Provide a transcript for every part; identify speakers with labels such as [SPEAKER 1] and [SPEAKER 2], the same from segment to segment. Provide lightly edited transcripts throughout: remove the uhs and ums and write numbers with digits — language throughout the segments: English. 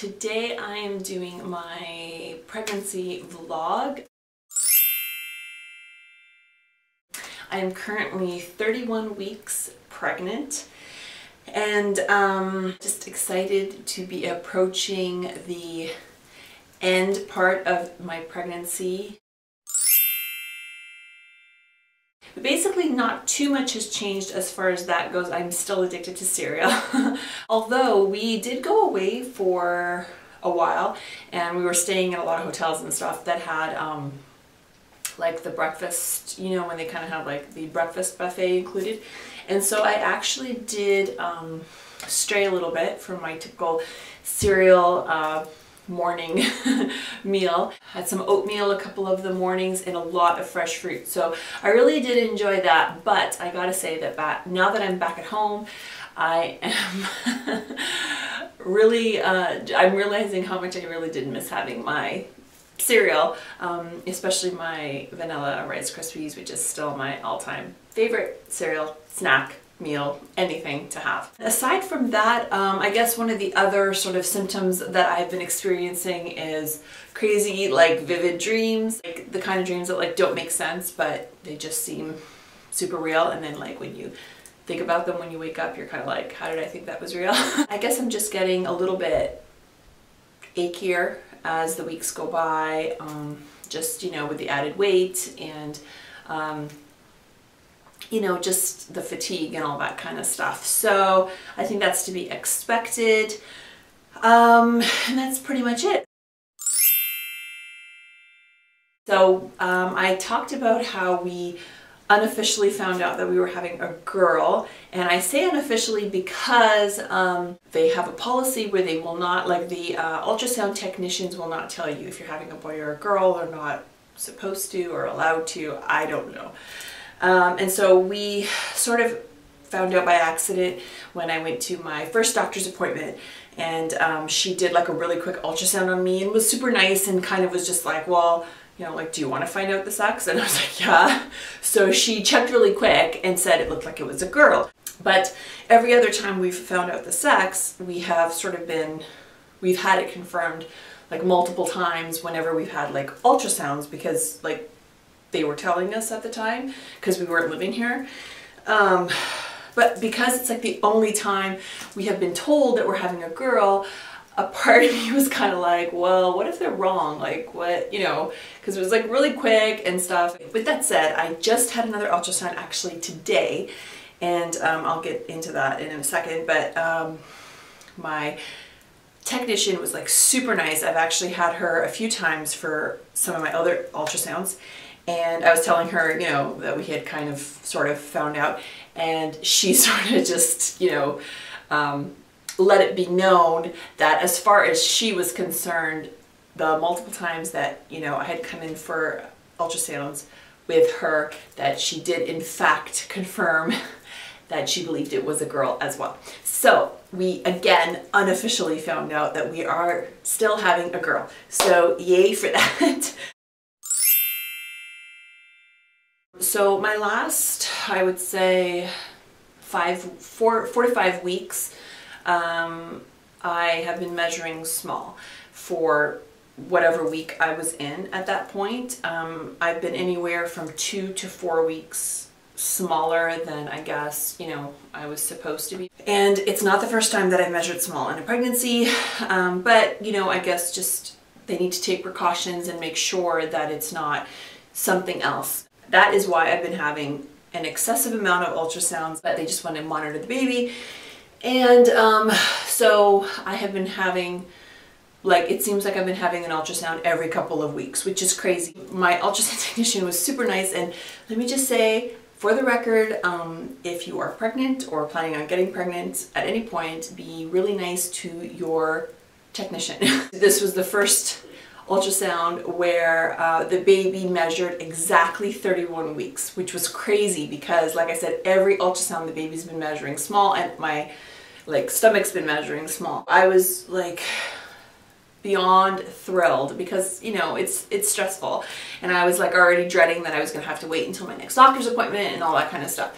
[SPEAKER 1] Today I am doing my pregnancy vlog. I am currently 31 weeks pregnant and just excited to be approaching the end part of my pregnancy. Basically, not too much has changed as far as that goes. I'm still addicted to cereal. Although we did go away for a while and we were staying in a lot of hotels and stuff that had like the breakfast, you know, when they kind of have like the breakfast buffet included. And so I actually did stray a little bit from my typical cereal morning meal. Had some oatmeal a couple of the mornings and a lot of fresh fruit. So I really did enjoy that, but I gotta say that now that I'm back at home, I am really, I'm realizing how much I really did miss having my cereal, especially my vanilla Rice Krispies, which is still my all-time favorite cereal snack, meal, anything to have. Aside from that, I guess one of the other sort of symptoms that I've been experiencing is crazy, like vivid dreams, like the kind of dreams that like don't make sense, but they just seem super real. And then like when you think about them when you wake up, you're kind of like, how did I think that was real? I guess I'm just getting a little bit achier as the weeks go by, just, you know, with the added weight and you know, just the fatigue and all that kind of stuff. So I think that's to be expected. And that's pretty much it. So I talked about how we unofficially found out that we were having a girl, and I say unofficially because they have a policy where they will not, like the ultrasound technicians will not tell you if you're having a boy or a girl. Or not supposed to or allowed to, I don't know. And so we sort of found out by accident when I went to my first doctor's appointment, and she did like a really quick ultrasound on me and was super nice and kind of was just like, well, you know, like, do you want to find out the sex? And I was like, yeah. So she checked really quick and said it looked like it was a girl. But every other time we've found out the sex, we have sort of we've had it confirmed like multiple times whenever we've had like ultrasounds, because like they were telling us at the time because we weren't living here. But because it's like the only time we have been told that we're having a girl, a part of me was kind of like, well, what if they're wrong? Like what, you know, because it was like really quick and stuff. With that said, I just had another ultrasound actually today, and I'll get into that in a second, but my technician was like super nice. I've actually had her a few times for some of my other ultrasounds. And I was telling her, you know, that we had kind of sort of found out, and she sort of just, you know, let it be known that as far as she was concerned, the multiple times that, you know, I had come in for ultrasounds with her, that she did in fact confirm that she believed it was a girl as well. So we again unofficially found out that we are still having a girl. So yay for that. So my last, I would say, 4 to 5 weeks, I have been measuring small for whatever week I was in at that point. I've been anywhere from 2 to 4 weeks smaller than I guess, you know, I was supposed to be. And it's not the first time that I've measured small in a pregnancy, but, you know, I guess just they need to take precautions and make sure that it's not something else. That is why I've been having an excessive amount of ultrasounds, but they just want to monitor the baby. And so I have been having, like, it seems like I've been having an ultrasound every couple of weeks, which is crazy. My ultrasound technician was super nice, and let me just say, for the record, if you are pregnant or planning on getting pregnant at any point, be really nice to your technician. This was the first ultrasound where the baby measured exactly 31 weeks, which was crazy because, like I said, every ultrasound the baby's been measuring small, and my like stomach's been measuring small. I was like beyond thrilled because, you know, it's stressful, and I was like already dreading that I was gonna have to wait until my next doctor's appointment and all that kind of stuff.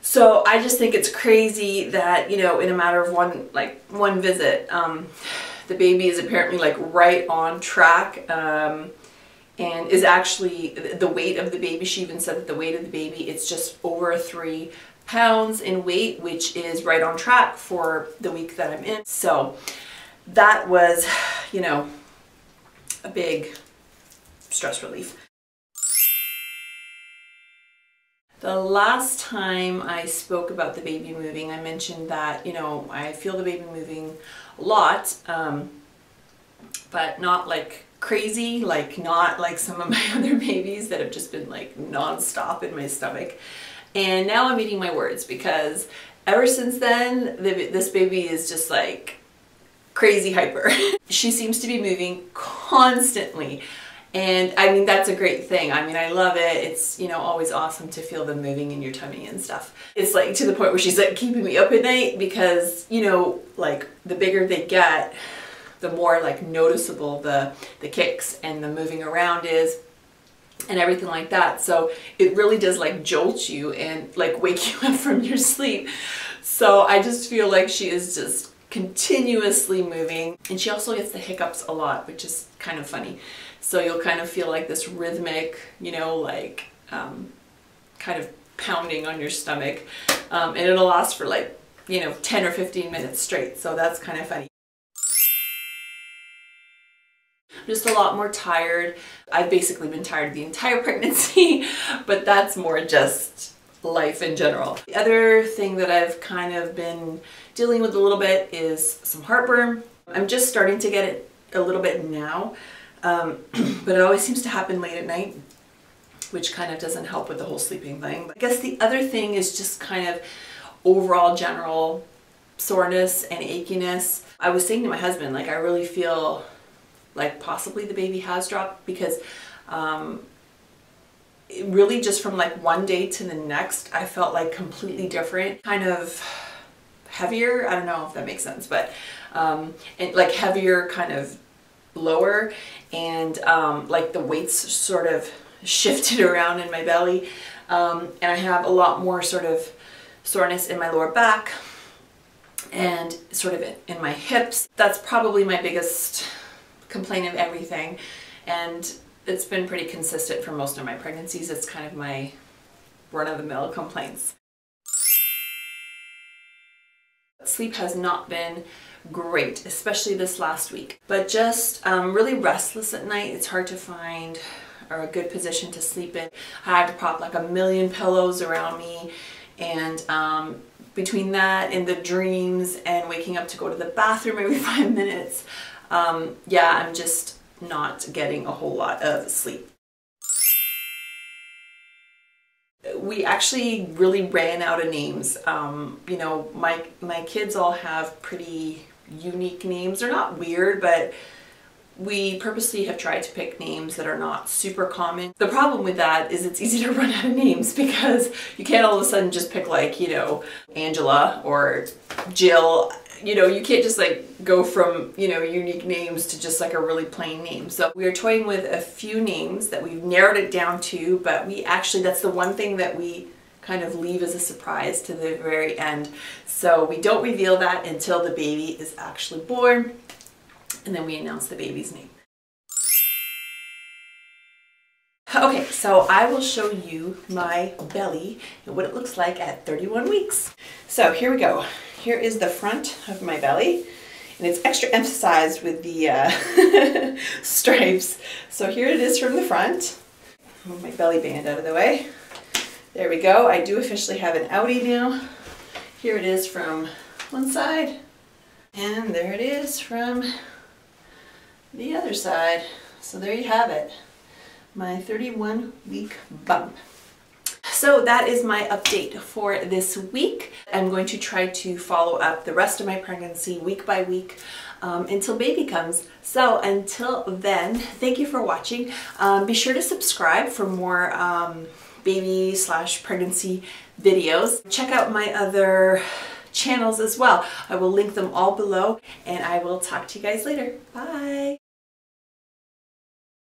[SPEAKER 1] So I just think it's crazy that, you know, in a matter of one visit, The baby is apparently like right on track, and is actually the weight of the baby. She even said that the weight of the baby, it's just over 3 pounds in weight, which is right on track for the week that I'm in. So that was, you know, a big stress relief. The last time I spoke about the baby moving, I mentioned that, you know, I feel the baby moving a lot, but not like crazy, like not like some of my other babies that have just been like non-stop in my stomach. And now I'm eating my words, because ever since then, this baby is just like crazy hyper. She seems to be moving constantly. And I mean, that's a great thing. I mean, I love it. It's, you know, always awesome to feel them moving in your tummy and stuff. It's like to the point where she's like keeping me up at night, because, you know, like the bigger they get, the more like noticeable the kicks and the moving around is and everything like that. So it really does like jolt you and like wake you up from your sleep. So I just feel like she is just continuously moving, and she also gets the hiccups a lot, which is kind of funny. So you'll kind of feel like this rhythmic, you know, like kind of pounding on your stomach, and it'll last for like, you know, 10 or 15 minutes straight. So that's kind of funny. I'm just a lot more tired. I've basically been tired the entire pregnancy, but that's more just life in general. The other thing that I've kind of been dealing with a little bit is some heartburn. I'm just starting to get it a little bit now, but it always seems to happen late at night, which kind of doesn't help with the whole sleeping thing. I guess the other thing is just kind of overall general soreness and achiness. I was saying to my husband, like, I really feel like possibly the baby has dropped, because it really just from like one day to the next, I felt like completely different, kind of heavier. I don't know if that makes sense, but and like heavier, kind of lower, and like the weight's sort of shifted around in my belly, and I have a lot more sort of soreness in my lower back and sort of in my hips. That's probably my biggest complaint of everything, and it's been pretty consistent for most of my pregnancies. It's kind of my run-of-the-mill complaints. Sleep has not been great, especially this last week, but just really restless at night. It's hard to find a good position to sleep in. I had to prop like a million pillows around me, and between that and the dreams and waking up to go to the bathroom every 5 minutes, yeah, I'm just not getting a whole lot of sleep. We actually really ran out of names. You know, my kids all have pretty unique names. They're not weird, but we purposely have tried to pick names that are not super common. The problem with that is it's easy to run out of names, because you can't all of a sudden just pick like, you know, Angela or Jill. You know, you can't just like go from, you know, unique names to just like a really plain name. So we are toying with a few names that we've narrowed it down to, but we actually, that's the one thing that we kind of leave as a surprise to the very end. So we don't reveal that until the baby is actually born, and then we announce the baby's name. Okay, so I will show you my belly and what it looks like at 31 weeks. So here we go. Here is the front of my belly, and it's extra emphasized with the stripes. So here it is from the front. Move my belly band out of the way. There we go. I do officially have an outie now. Here it is from one side, and there it is from the other side. So there you have it, my 31-week bump. So that is my update for this week. I'm going to try to follow up the rest of my pregnancy week by week until baby comes. So until then, thank you for watching. Be sure to subscribe for more baby/pregnancy videos. Check out my other channels as well. I will link them all below, and I will talk to you guys later. Bye!